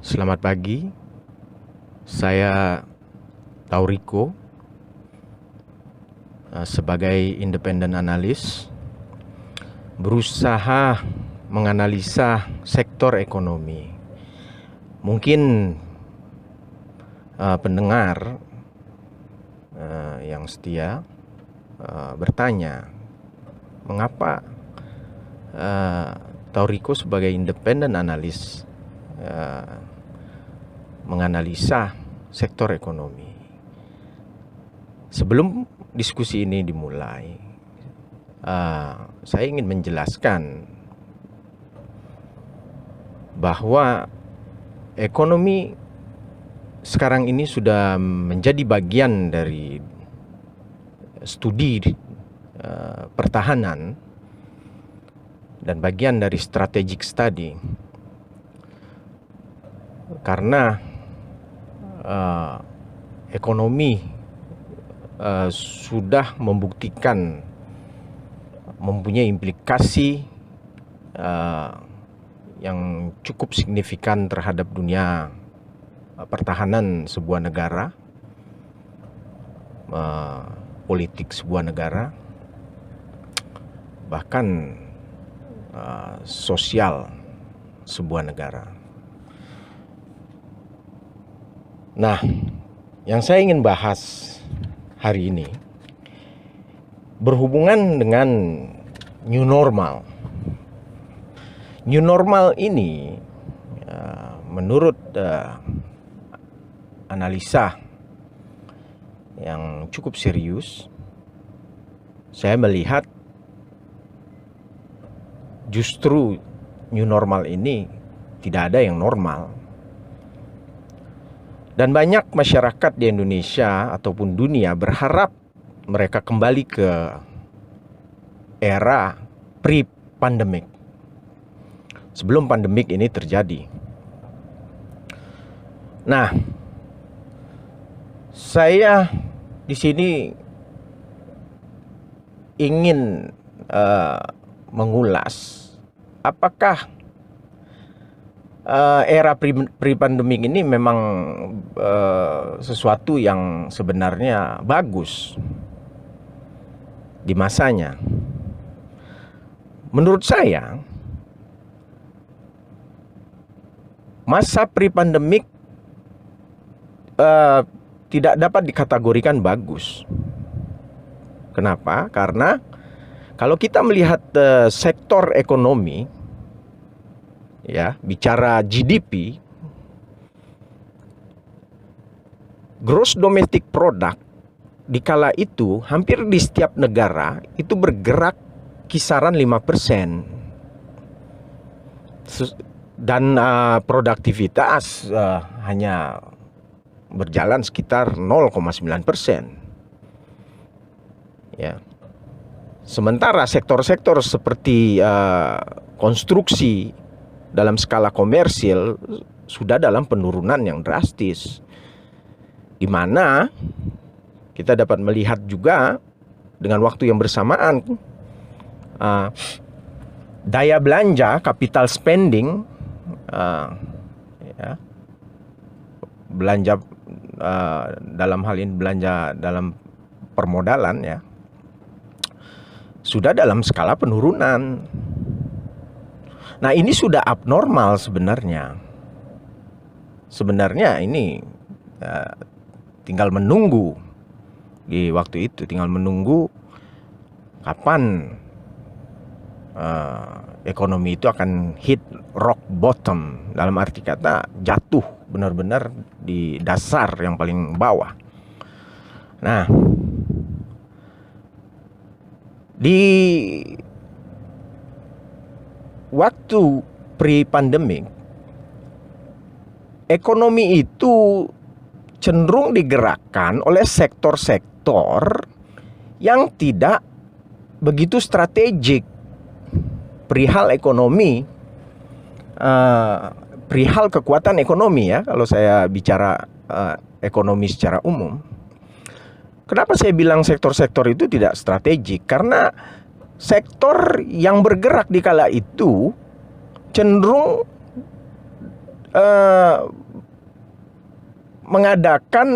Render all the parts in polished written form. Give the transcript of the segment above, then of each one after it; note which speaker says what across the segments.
Speaker 1: Selamat pagi, saya Tauriko sebagai independent analis berusaha menganalisa sektor ekonomi. Mungkin pendengar yang setia bertanya, mengapa Tauriko sebagai independent analis menganalisa sektor ekonomi. Sebelum diskusi ini dimulai, saya ingin menjelaskan bahwa ekonomi sekarang ini sudah menjadi bagian dari studi pertahanan dan bagian dari strategic study, karena ekonomi sudah membuktikan mempunyai implikasi yang cukup signifikan terhadap dunia pertahanan sebuah negara, politik sebuah negara, bahkan sosial sebuah negara. Nah, yang saya ingin bahas hari ini berhubungan dengan new normal. New normal ini menurut analisa yang cukup serius, saya melihat justru new normal ini tidak ada yang normal. Dan banyak masyarakat di Indonesia ataupun dunia berharap mereka kembali ke era pre-pandemic, sebelum pandemik ini terjadi. Nah, saya di sini ingin mengulas apakah era pre-pandemic ini memang sesuatu yang sebenarnya bagus di masanya. Menurut saya, masa pre-pandemic tidak dapat dikategorikan bagus. Kenapa? Karena kalau kita melihat sektor ekonomi, ya, bicara GDP, gross domestic product, di kala itu hampir di setiap negara itu bergerak kisaran 5%. Dan produktivitas hanya berjalan sekitar 0,9%. Ya. Sementara sektor-sektor seperti konstruksi dalam skala komersil sudah dalam penurunan yang drastis, di mana kita dapat melihat juga dengan waktu yang bersamaan daya belanja, capital spending, ya, belanja dalam hal ini belanja dalam permodalan, ya, sudah dalam skala penurunan. Nah, ini sudah abnormal sebenarnya. Sebenarnya ini tinggal menunggu di waktu itu, tinggal menunggu kapan ekonomi itu akan hit rock bottom, dalam arti kata jatuh benar-benar di dasar yang paling bawah. Nah, di waktu pre-pandemic, ekonomi itu cenderung digerakkan oleh sektor-sektor yang tidak begitu strategik perihal ekonomi, perihal kekuatan ekonomi, ya, kalau saya bicara ekonomi secara umum. Kenapa saya bilang sektor-sektor itu tidak strategik? Karena sektor yang bergerak di kala itu cenderung eh, mengadakan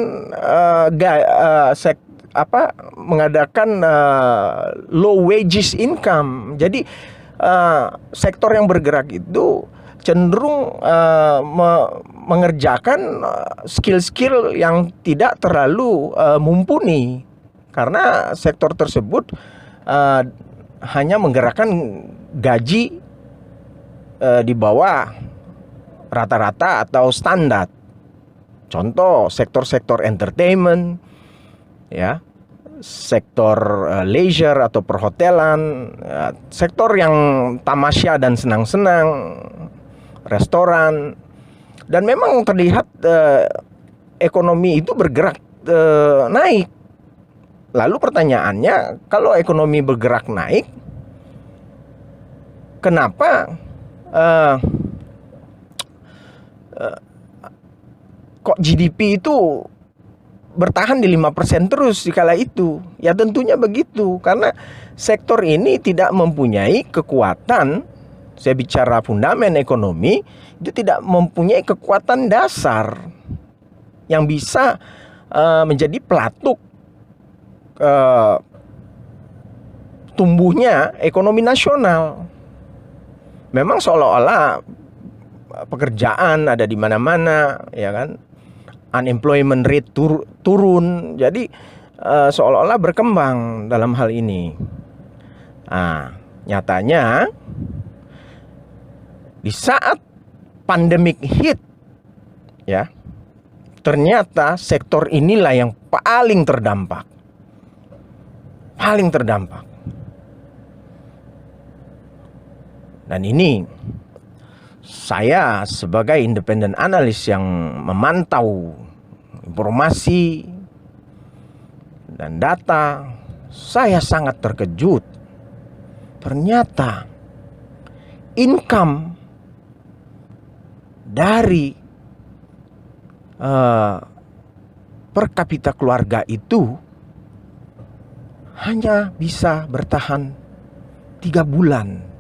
Speaker 1: mengadakan low wages income. Jadi sektor yang bergerak itu cenderung mengerjakan skill-skill yang tidak terlalu mumpuni, karena sektor tersebut hanya menggerakkan gaji di bawah rata-rata atau standar. Contoh sektor-sektor entertainment, ya, sektor leisure atau perhotelan, sektor yang tamasya dan senang-senang, restoran. Dan memang terlihat ekonomi itu bergerak naik. Lalu pertanyaannya, kalau ekonomi bergerak naik, kenapa kok GDP itu bertahan di 5% terus di kala itu? Ya tentunya begitu, karena sektor ini tidak mempunyai kekuatan. Saya bicara fundamental ekonomi, itu tidak mempunyai kekuatan dasar yang bisa menjadi pelatuk tumbuhnya ekonomi nasional. Memang seolah-olah pekerjaan ada di mana-mana, ya kan? Unemployment rate turun, jadi seolah-olah berkembang dalam hal ini. Nah, nyatanya di saat pandemic hit, ya, ternyata sektor inilah yang paling terdampak. Dan ini saya sebagai independent analis yang memantau informasi dan data, saya sangat terkejut. Ternyata income dari per kapita keluarga itu hanya bisa bertahan 3 bulan.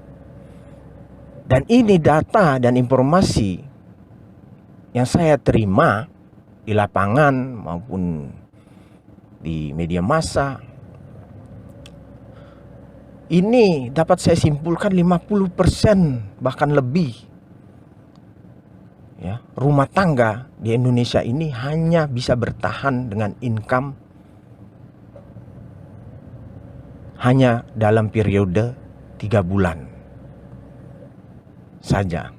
Speaker 1: Dan ini data dan informasi yang saya terima di lapangan maupun di media massa. Ini dapat saya simpulkan 50% bahkan lebih, ya, rumah tangga di Indonesia ini hanya bisa bertahan dengan income hanya dalam periode 3 bulan saja.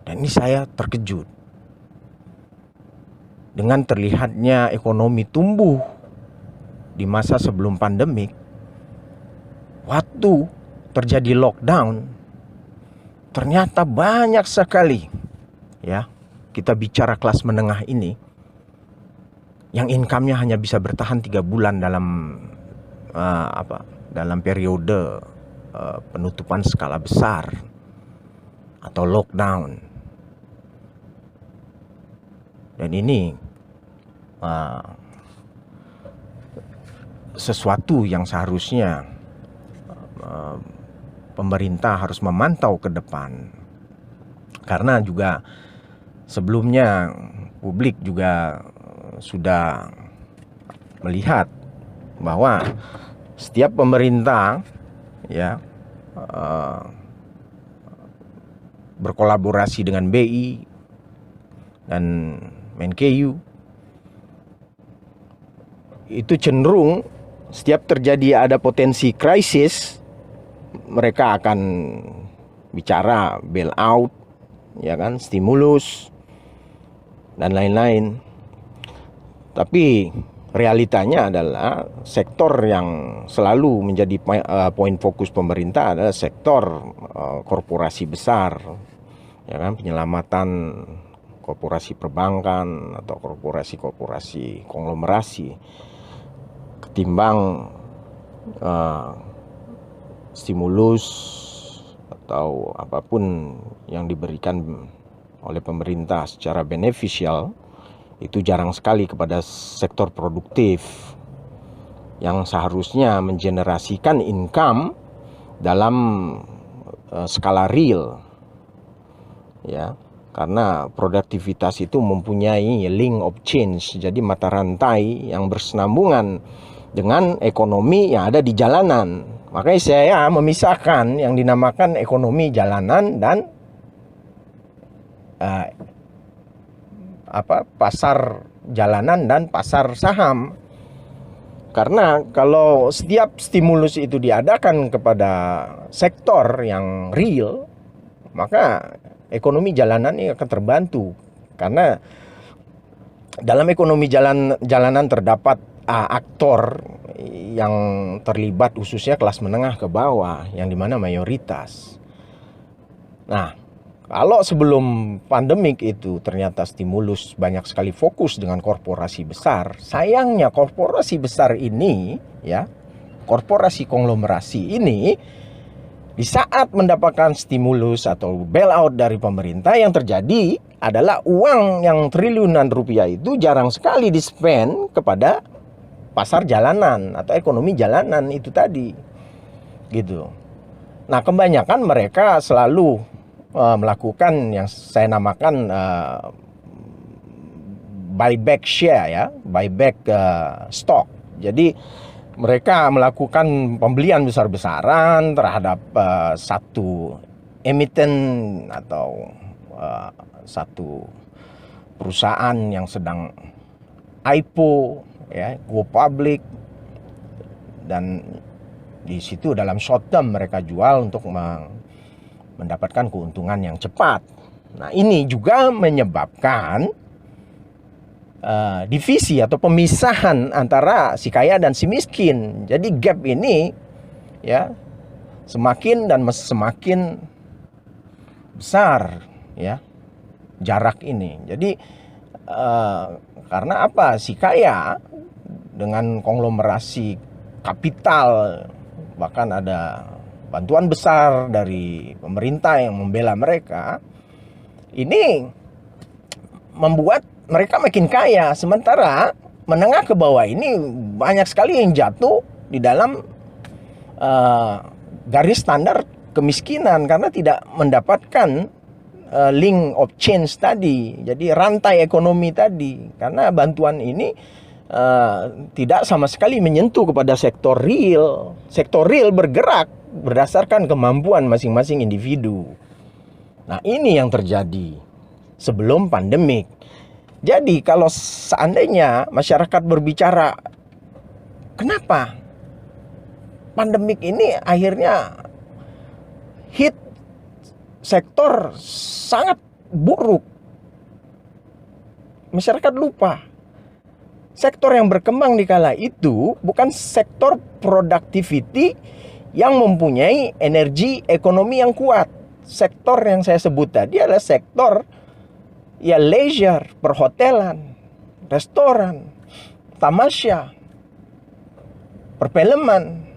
Speaker 1: Dan ini saya terkejut dengan terlihatnya ekonomi tumbuh di masa sebelum pandemik. Waktu terjadi lockdown, ternyata banyak sekali, ya, kita bicara kelas menengah ini, yang income-nya hanya bisa bertahan 3 bulan dalam periode penutupan skala besar atau lockdown. Dan ini sesuatu yang seharusnya pemerintah harus memantau ke depan. Karena juga sebelumnya publik juga sudah melihat bahwa setiap pemerintah, ya, berkolaborasi dengan BI dan Menkeu, itu cenderung setiap terjadi ada potensi krisis, mereka akan bicara bailout, ya kan, stimulus dan lain-lain. Tapi realitanya adalah sektor yang selalu menjadi poin fokus pemerintah adalah sektor korporasi besar, ya kan, penyelamatan korporasi perbankan atau korporasi konglomerasi, ketimbang stimulus atau apapun yang diberikan oleh pemerintah secara beneficial. Itu jarang sekali kepada sektor produktif yang seharusnya mengenerasikan income dalam skala real, ya. Karena produktivitas itu mempunyai link of change, jadi mata rantai yang bersenambungan dengan ekonomi yang ada di jalanan. Makanya saya memisahkan yang dinamakan ekonomi jalanan dan pasar jalanan dan pasar saham. Karena kalau setiap stimulus itu diadakan kepada sektor yang real, maka ekonomi jalanan ini akan terbantu. Karena dalam ekonomi jalanan terdapat aktor yang terlibat, khususnya kelas menengah ke bawah, yang dimana mayoritas. Nah, kalau sebelum pandemik itu ternyata stimulus banyak sekali fokus dengan korporasi besar, sayangnya korporasi besar ini, ya, korporasi konglomerasi ini, di saat mendapatkan stimulus atau bailout dari pemerintah, yang terjadi adalah uang yang triliunan rupiah itu jarang sekali di-spend kepada pasar jalanan atau ekonomi jalanan itu tadi, gitu. Nah, kebanyakan mereka selalu melakukan yang saya namakan buyback share, ya, buyback stock. Jadi mereka melakukan pembelian besar-besaran terhadap satu emiten atau satu perusahaan yang sedang IPO, ya, go public, dan di situ dalam short term mereka jual untuk mendapatkan keuntungan yang cepat. Nah, ini juga menyebabkan divisi atau pemisahan antara si kaya dan si miskin. Jadi gap ini, ya, semakin dan semakin besar, ya, jarak ini. Jadi karena apa? Si kaya dengan konglomerasi kapital, bahkan ada bantuan besar dari pemerintah yang membela mereka, ini membuat mereka makin kaya. Sementara menengah ke bawah ini banyak sekali yang jatuh di dalam garis standar kemiskinan karena tidak mendapatkan link of change tadi. Jadi rantai ekonomi tadi, karena bantuan ini tidak sama sekali menyentuh kepada sektor real. Sektor real bergerak berdasarkan kemampuan masing-masing individu. Nah, ini yang terjadi sebelum pandemik. Jadi kalau seandainya masyarakat berbicara, kenapa pandemik ini akhirnya hit sektor sangat buruk, masyarakat lupa. Sektor yang berkembang di kala itu bukan sektor productivity yang mempunyai energi ekonomi yang kuat. Sektor yang saya sebut tadi adalah sektor, ya, leisure, perhotelan, restoran, tamasya, perfilman,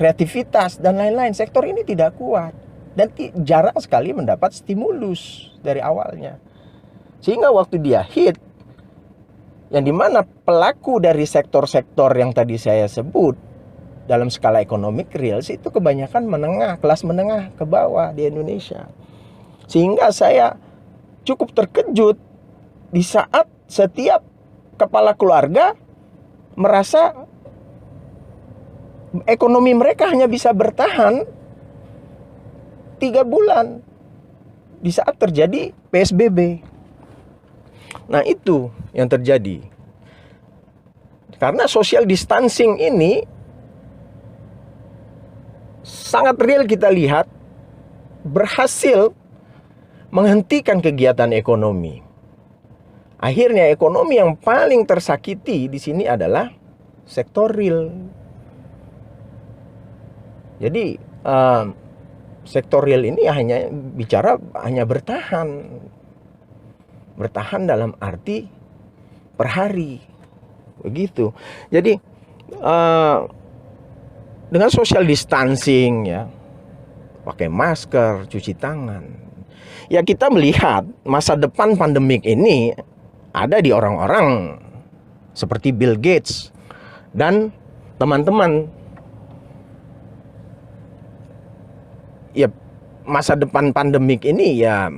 Speaker 1: kreativitas, dan lain-lain. Sektor ini tidak kuat dan jarang sekali mendapat stimulus dari awalnya. Sehingga waktu dia hit, yang dimana pelaku dari sektor-sektor yang tadi saya sebut dalam skala ekonomi real itu kebanyakan menengah, kelas menengah ke bawah di Indonesia. Sehingga saya cukup terkejut di saat setiap kepala keluarga merasa ekonomi mereka hanya bisa bertahan 3 bulan di saat terjadi PSBB. Nah, itu yang terjadi. Karena social distancing ini sangat real, kita lihat berhasil menghentikan kegiatan ekonomi. Akhirnya ekonomi yang paling tersakiti di sini adalah sektor real. Jadi sektor real ini hanya bertahan dalam arti per hari, begitu. Jadi dengan social distancing, ya, pakai masker, cuci tangan, ya, kita melihat masa depan pandemik ini ada di orang-orang seperti Bill Gates dan teman-teman. Ya, masa depan pandemik ini, ya,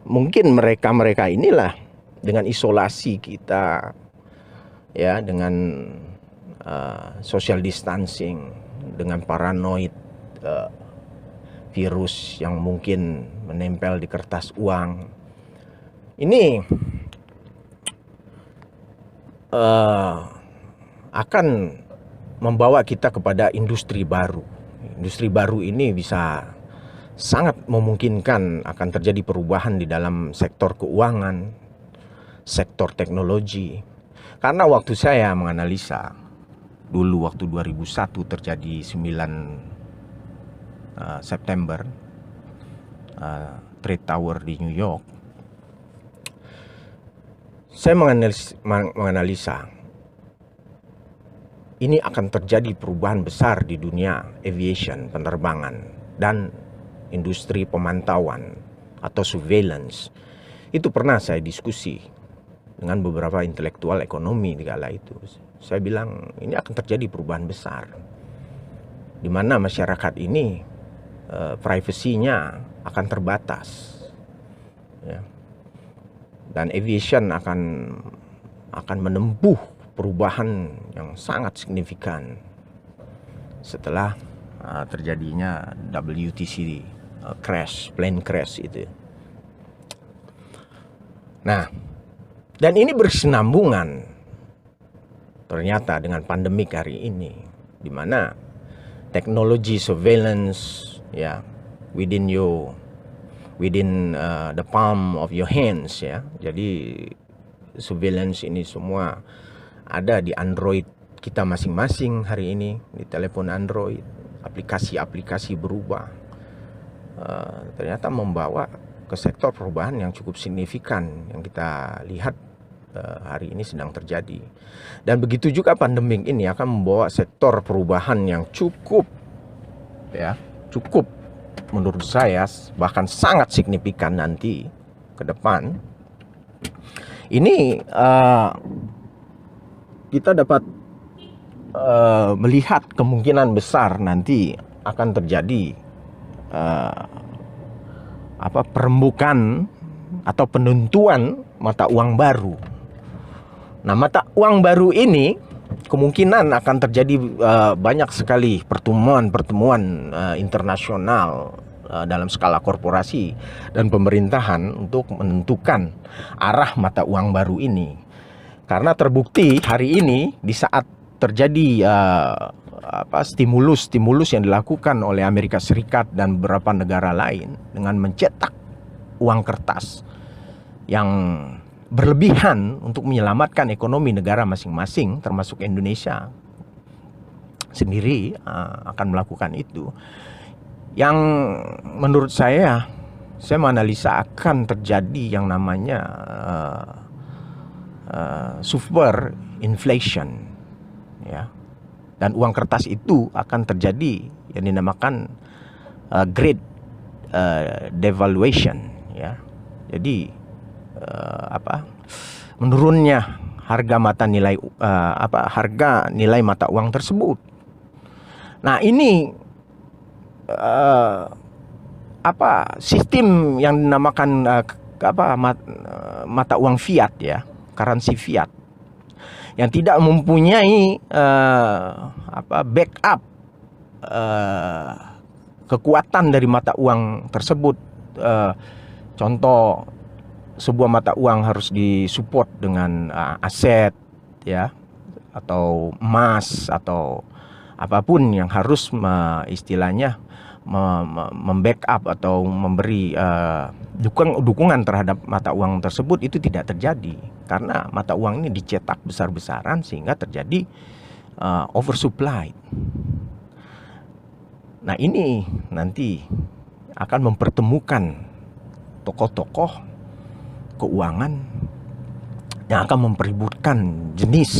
Speaker 1: mungkin mereka inilah dengan isolasi kita, ya, dengan social distancing, dengan paranoid virus yang mungkin menempel di kertas uang, ini akan membawa kita kepada industri baru. Industri baru ini bisa sangat memungkinkan akan terjadi perubahan di dalam sektor keuangan, sektor teknologi. Karena waktu saya menganalisa, dulu waktu 2001 terjadi 9 September, Trade Tower di New York, saya menganalisa ini akan terjadi perubahan besar di dunia aviation, penerbangan, dan industri pemantauan atau surveillance. Itu pernah saya diskusi dengan beberapa intelektual ekonomi di kala itu. Saya bilang ini akan terjadi perubahan besar, di mana masyarakat ini privasinya akan terbatas, ya. Dan aviation akan menempuh perubahan yang sangat signifikan setelah terjadinya WTC plane crash itu. Nah, dan ini berkesinambungan ternyata dengan pandemik hari ini, di mana teknologi surveillance, ya, within the palm of your hands, ya. Jadi surveillance ini semua ada di Android kita masing-masing hari ini, di telepon Android. Aplikasi-aplikasi berubah, ternyata membawa ke sektor perubahan yang cukup signifikan yang kita lihat hari ini sedang terjadi. Dan begitu juga pandemik ini akan membawa sektor perubahan yang cukup menurut saya bahkan sangat signifikan nanti ke depan. Ini kita dapat melihat kemungkinan besar nanti akan terjadi perembukan atau penentuan mata uang baru. Nah, mata uang baru ini kemungkinan akan terjadi banyak sekali pertemuan internasional dalam skala korporasi dan pemerintahan untuk menentukan arah mata uang baru ini. Karena terbukti hari ini di saat terjadi stimulus yang dilakukan oleh Amerika Serikat dan beberapa negara lain dengan mencetak uang kertas yang berlebihan untuk menyelamatkan ekonomi negara masing-masing, termasuk Indonesia sendiri akan melakukan itu. Yang menurut saya menganalisa akan terjadi yang namanya super inflation, ya. Dan uang kertas itu akan terjadi yang dinamakan great devaluation, ya. Jadi menurunnya harga nilai mata uang tersebut. Nah, ini sistem yang dinamakan mata uang fiat, ya, currency fiat, yang tidak mempunyai backup kekuatan dari mata uang tersebut. Contoh, sebuah mata uang harus disupport dengan aset, ya, atau emas atau apapun yang harus istilahnya membackup atau memberi dukungan terhadap mata uang tersebut, itu tidak terjadi karena mata uang ini dicetak besar-besaran sehingga terjadi oversupply. Nah, ini nanti akan mempertemukan tokoh-tokoh keuangan yang akan mempeributkan jenis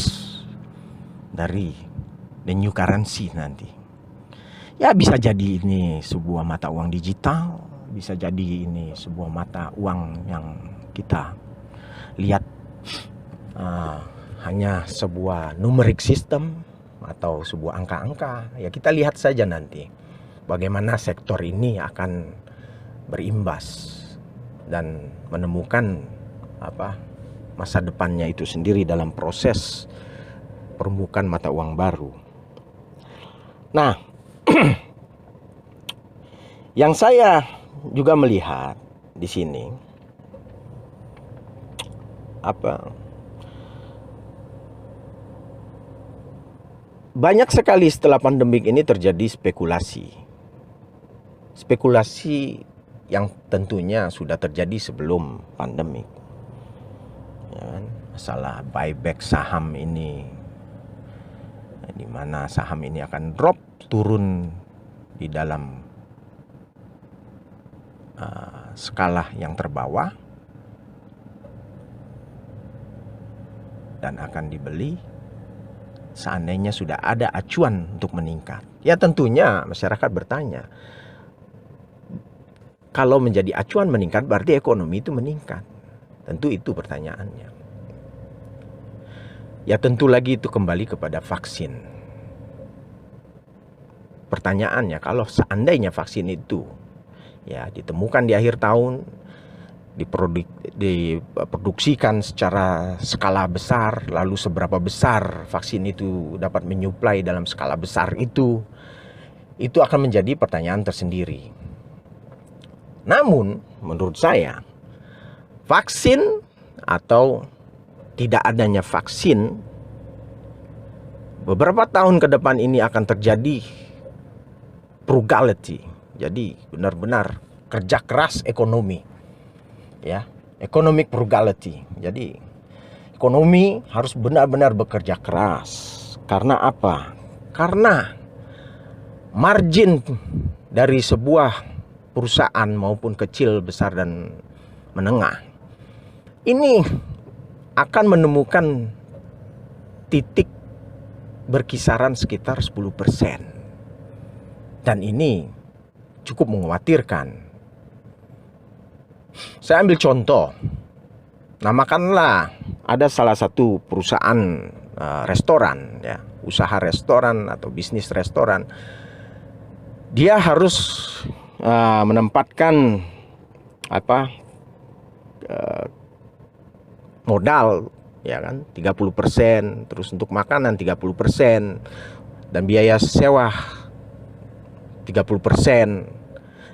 Speaker 1: dari the new currency nanti. Ya, bisa jadi ini sebuah mata uang digital, bisa jadi ini sebuah mata uang yang kita lihat hanya sebuah numeric system atau sebuah angka-angka. Ya, kita lihat saja nanti bagaimana sektor ini akan berimbas dan menemukan masa depannya itu sendiri dalam proses permukaan mata uang baru. Nah, yang saya juga melihat di sini banyak sekali setelah pandemik ini terjadi spekulasi yang tentunya sudah terjadi sebelum pandemik, ya kan? Masalah buyback saham ini, di mana saham ini akan drop turun di dalam skala yang terbawah dan akan dibeli seandainya sudah ada acuan untuk meningkat. Ya tentunya masyarakat bertanya, kalau menjadi acuan meningkat berarti ekonomi itu meningkat. Tentu itu pertanyaannya. Ya tentu lagi itu kembali kepada vaksin. Pertanyaannya, kalau seandainya vaksin itu ya ditemukan di akhir tahun, diproduksikan secara skala besar, lalu seberapa besar vaksin itu dapat menyuplai dalam skala besar itu akan menjadi pertanyaan tersendiri. Namun menurut saya, vaksin atau tidak adanya vaksin, beberapa tahun ke depan ini akan terjadi frugality. Jadi benar-benar kerja keras ekonomi. Ya, economic frugality. Jadi ekonomi harus benar-benar bekerja keras. Karena apa? Karena margin dari sebuah perusahaan maupun kecil, besar dan menengah ini akan menemukan titik berkisaran sekitar 10%. Dan ini cukup mengkhawatirkan. Saya ambil contoh. Namakanlah ada salah satu perusahaan restoran, ya, usaha restoran atau bisnis restoran. Dia harus menempatkan modal, ya kan, 30%, terus untuk makanan 30%, dan biaya sewa 30%.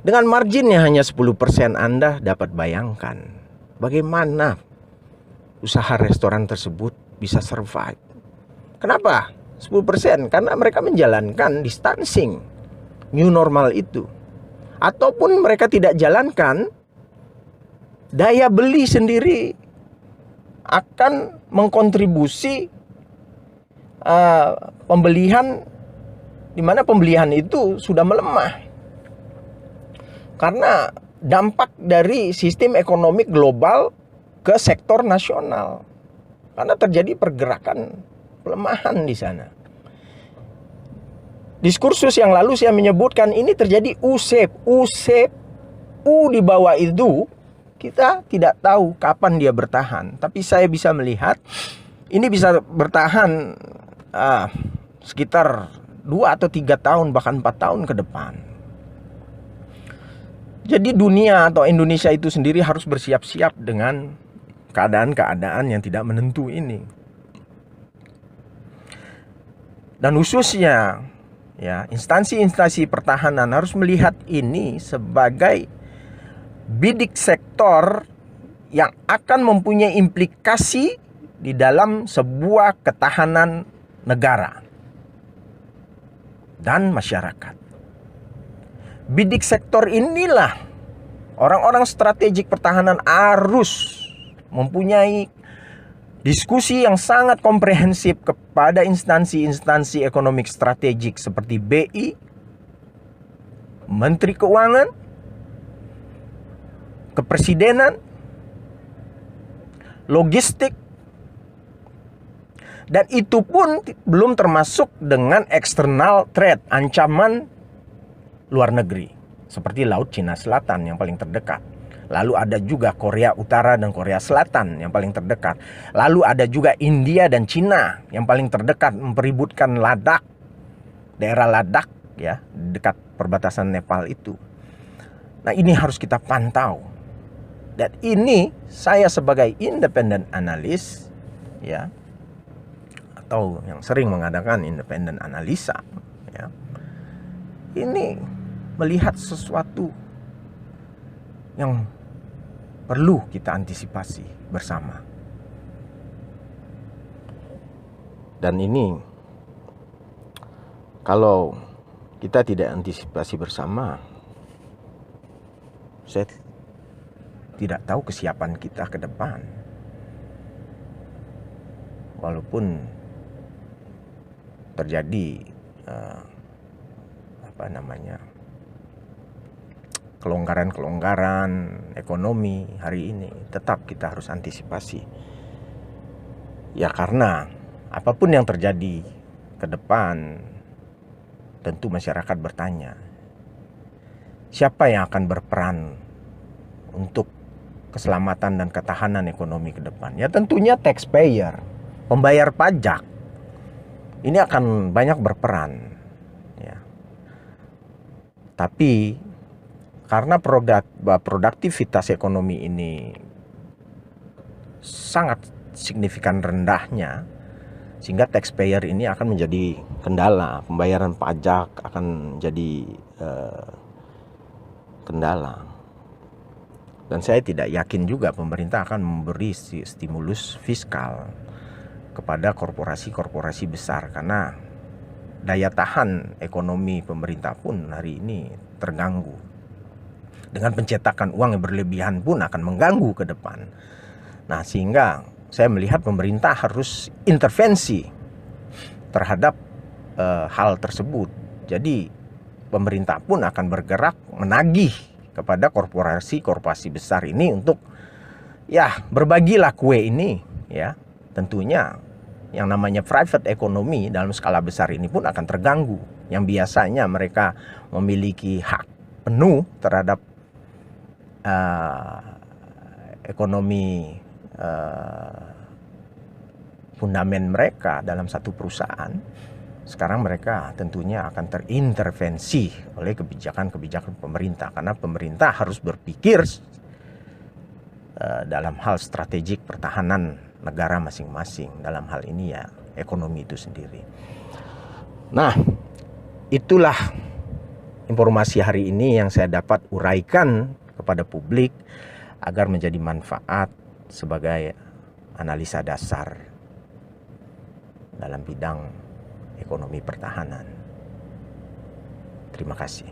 Speaker 1: Dengan marginnya hanya 10%, Anda dapat bayangkan bagaimana usaha restoran tersebut bisa survive. Kenapa 10%? Karena mereka menjalankan distancing, new normal itu. Ataupun mereka tidak jalankan, daya beli sendiri akan mengkontribusi pembelian, di mana pembelian itu sudah melemah karena dampak dari sistem ekonomi global ke sektor nasional, karena terjadi pergerakan pelemahan di sana. Diskursus yang lalu saya menyebutkan ini terjadi U-shape. U di bawah itu kita tidak tahu kapan dia bertahan, tapi saya bisa melihat ini bisa bertahan sekitar 2 atau 3 tahun, bahkan 4 tahun ke depan. Jadi dunia atau Indonesia itu sendiri harus bersiap-siap dengan keadaan-keadaan yang tidak menentu ini. Dan khususnya ya, instansi-instansi pertahanan harus melihat ini sebagai bidik sektor yang akan mempunyai implikasi di dalam sebuah ketahanan negara dan masyarakat. Bidik sektor inilah orang-orang strategik pertahanan harus mempunyai diskusi yang sangat komprehensif kepada instansi-instansi ekonomi strategik seperti BI, Menteri Keuangan, Kepresidenan, logistik, dan itu pun belum termasuk dengan external threat, ancaman luar negeri seperti Laut Cina Selatan yang paling terdekat. Lalu ada juga Korea Utara dan Korea Selatan yang paling terdekat. Lalu ada juga India dan Cina yang paling terdekat, mempeributkan Ladakh, daerah Ladakh ya, dekat perbatasan Nepal itu. Nah, ini harus kita pantau. Dan ini saya sebagai independent analis, ya, atau yang sering mengadakan independent analisa, ya, ini melihat sesuatu yang perlu kita antisipasi bersama. Dan ini kalau kita tidak antisipasi bersama, saya tidak tahu kesiapan kita ke depan. Walaupun terjadi kelonggaran ekonomi hari ini, tetap kita harus antisipasi. Ya, karena apapun yang terjadi ke depan, tentu masyarakat bertanya, siapa yang akan berperan untuk keselamatan dan ketahanan ekonomi ke depan? Ya tentunya taxpayer, pembayar pajak. Ini akan banyak berperan, ya. Tapi karena produktivitas ekonomi ini sangat signifikan rendahnya, sehingga taxpayer ini akan menjadi kendala. Pembayaran pajak akan jadi kendala. Dan saya tidak yakin juga pemerintah akan memberi stimulus fiskal kepada korporasi-korporasi besar, karena daya tahan ekonomi pemerintah pun hari ini terganggu. Dengan pencetakan uang yang berlebihan pun akan mengganggu ke depan. Nah, sehingga saya melihat pemerintah harus intervensi terhadap hal tersebut. Jadi pemerintah pun akan bergerak menagih kepada korporasi besar ini untuk, ya, berbagilah kue ini, ya. Tentunya yang namanya private economy dalam skala besar ini pun akan terganggu. Yang biasanya mereka memiliki hak penuh terhadap ekonomi fundament mereka dalam satu perusahaan, sekarang mereka tentunya akan terintervensi oleh kebijakan-kebijakan pemerintah, karena pemerintah harus berpikir dalam hal strategik pertahanan negara masing-masing, dalam hal ini ya ekonomi itu sendiri. Nah, itulah informasi hari ini yang saya dapat uraikan kepada publik agar menjadi manfaat sebagai analisa dasar dalam bidang ekonomi pertahanan. Terima kasih.